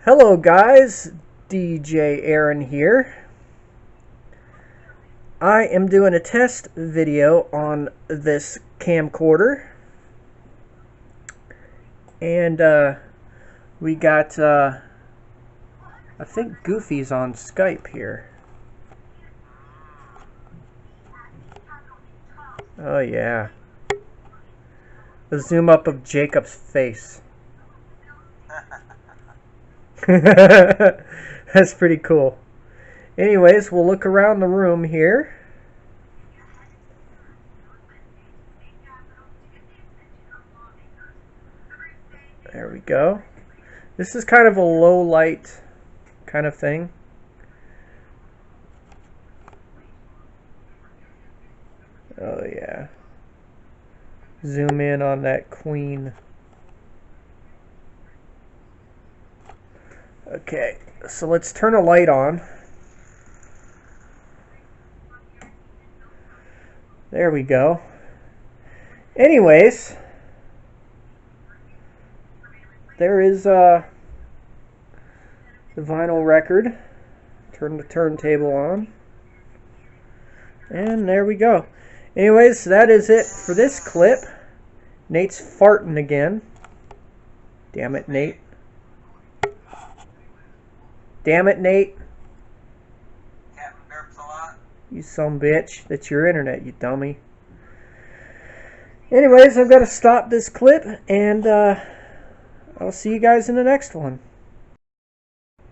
Hello guys, DJ Aaron here. I am doing a test video on this camcorder. And we got, I think Goofy's on Skype here. Oh yeah. The zoom up of Jacob's face. That's pretty cool. Anyways, we'll look around the room here. There we go. This is kind of a low light kind of thing. Oh yeah. Zoom in on that queen. Okay, so let's turn a light on. There we go. Anyways, there is the vinyl record. Turn the turntable on. And there we go. Anyways, that is it for this clip. Nate's farting again. Damn it, Nate. Damn it, Nate. Captain burps a lot. You some bitch. That's your internet, you dummy. Anyways, I've got to stop this clip, and I'll see you guys in the next one.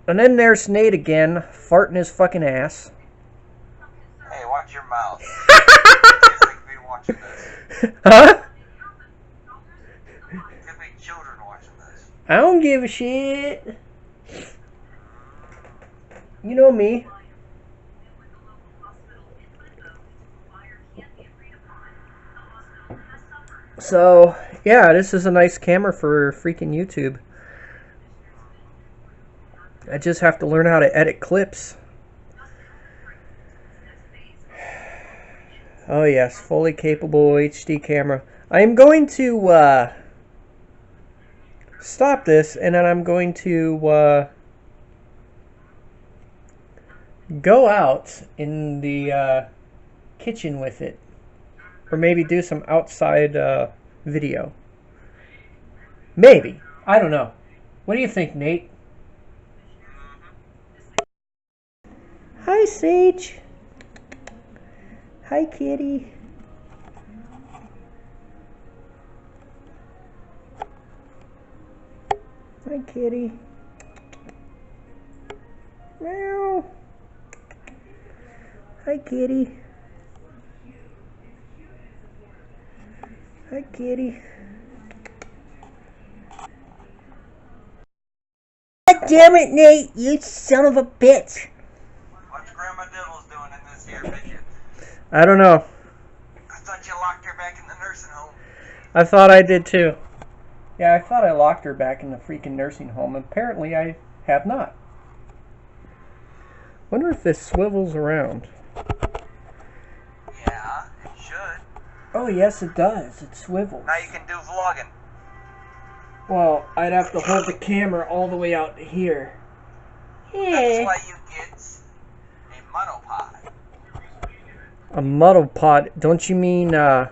And then there's Nate again, farting his fucking ass. Hey, watch your mouth. Kids like me watching this. Huh? Could be children watching this. I don't give a shit. You know me. So, yeah, this is a nice camera for freaking YouTube. I just have to learn how to edit clips. Oh yes, fully capable HD camera. I am going to stop this, and then I'm going to go out in the kitchen with it, or maybe do some outside video. Maybe. I don't know. What do you think, Nate? Hi, Sage. Hi, kitty. Hi, kitty. Meow. Hi, kitty. Hi, kitty. God damn it, Nate, you son of a bitch. What's Grandma Diddles doing in this here midget? I don't know. I thought you locked her back in the nursing home. I thought I did too. Yeah, I thought I locked her back in the freaking nursing home. Apparently I have not. Wonder if this swivels around. Yeah, it should. Oh yes, it does. It swivels. Now you can do vlogging. Well, I'd have to hold the camera all the way out here. That's why you get a monopod. A monopod? Don't you mean a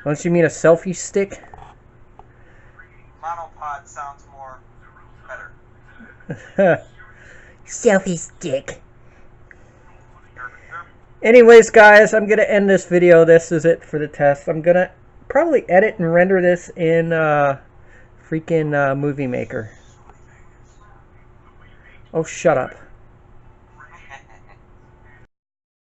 selfie stick? Monopod sounds more better. Selfie stick. Anyways, guys, I'm gonna end this video. This is it for the test. I'm gonna probably edit and render this in freaking Movie Maker. Oh, shut up.